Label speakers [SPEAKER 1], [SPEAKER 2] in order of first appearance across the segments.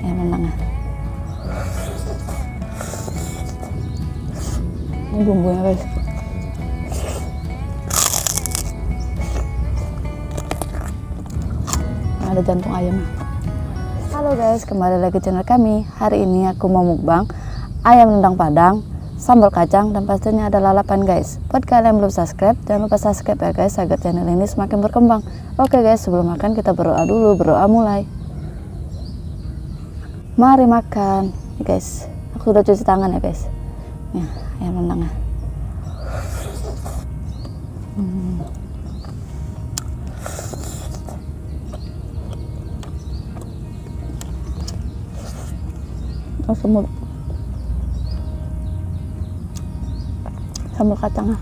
[SPEAKER 1] ayam rendangnya. Ini bumbunya guys. Ada jantung ayamnya. Halo guys, kembali lagi channel kami. Hari ini aku mau mukbang ayam rendang Padang, sambal kacang, dan pastinya ada lalapan guys. Buat kalian yang belum subscribe, jangan lupa subscribe ya guys, agar channel ini semakin berkembang. Oke guys, sebelum makan kita berdoa dulu. Berdoa mulai. Mari makan. Nih guys, aku sudah cuci tangan ya guys. Nih, ayam rendangnya. Oh, sambal kacangnya.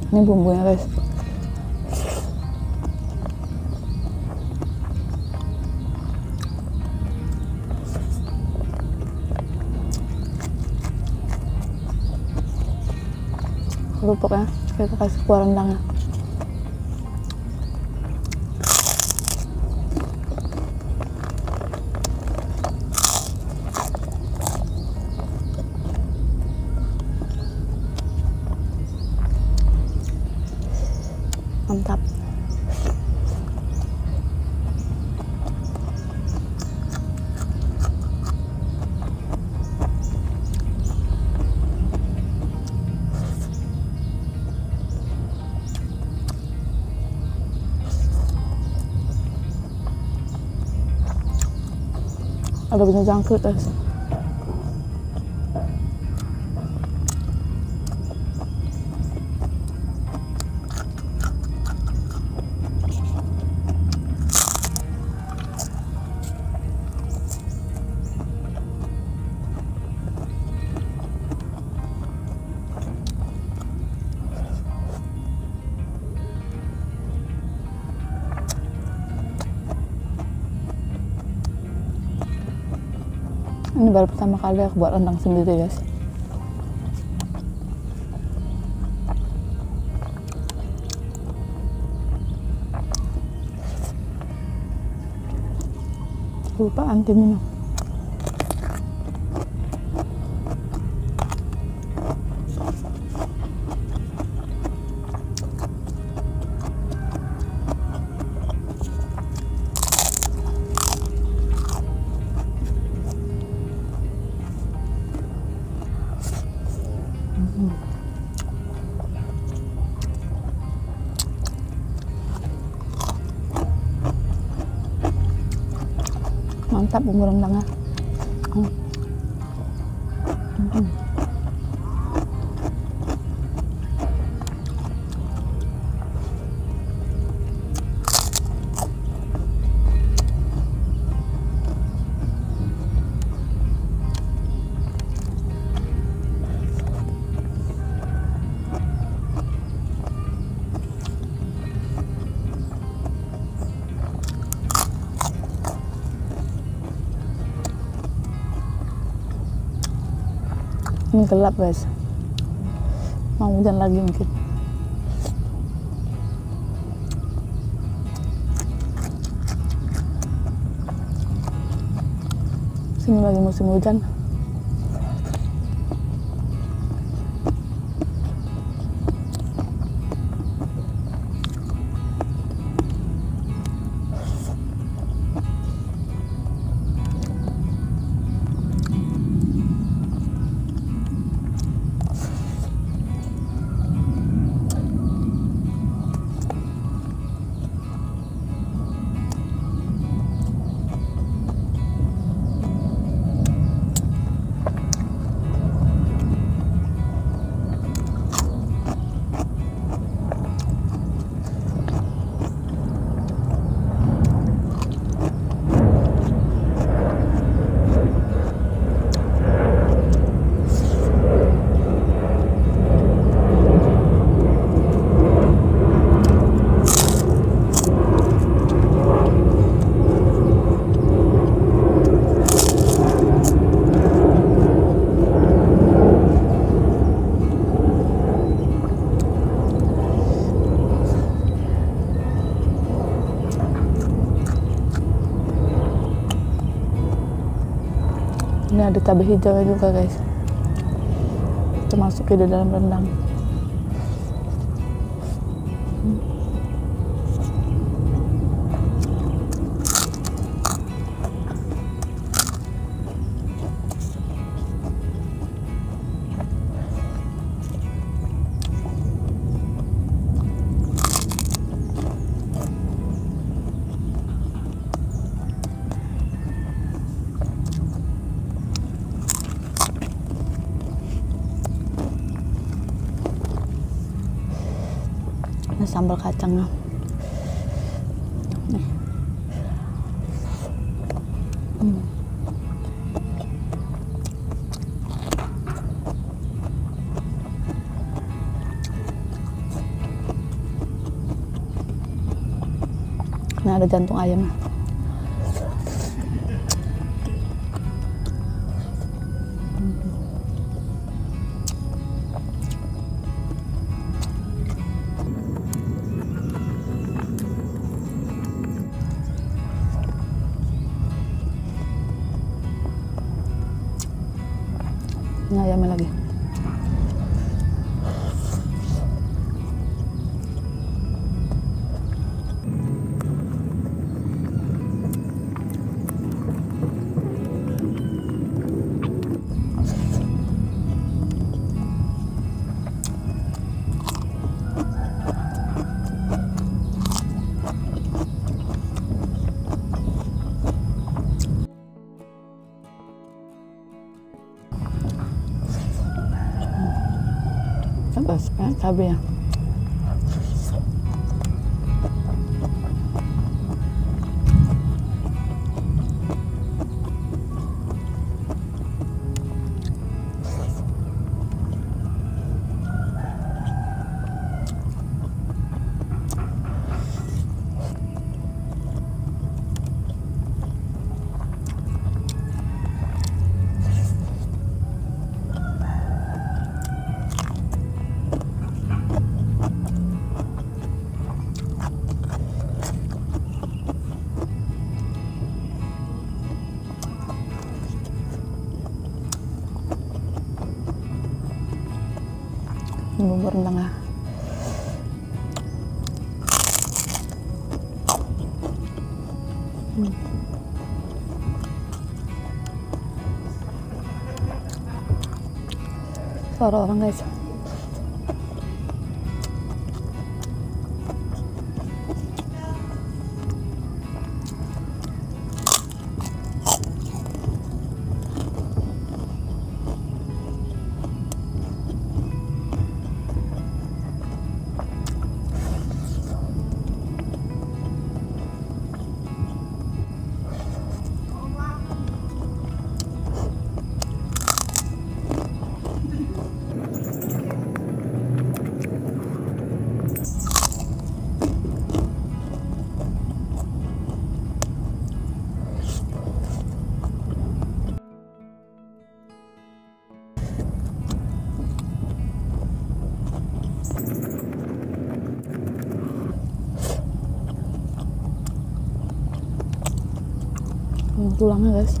[SPEAKER 1] Ini bumbunya guys. Kerupuknya kita kasih kuah rendangnya. Mantap. Ada banyak jangkrik guys. Ini baru pertama kali aku buat rendang sendiri guys. Lupa anti minum. Mantap bumbu rendangnya. Ini gelap guys, mau hujan lagi mungkin. Sini lagi musim hujan. Ini ada cabai hijaunya juga guys, kita masukin di dalam rendang. Ini sambal kacangnya. Nih. Ini ada jantung ayam. Ini ayamnya lagi. Terus cabai ya. Bumbu rendang. Suara orang guys. Tulangnya guys.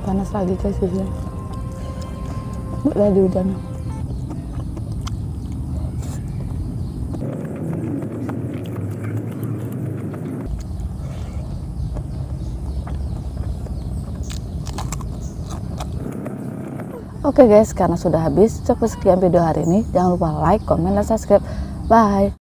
[SPEAKER 1] Panas lagi guys di sini. Lagi hujan. Oke guys, karena sudah habis, cukup sekian video hari ini. Jangan lupa like, comment, dan subscribe. Bye.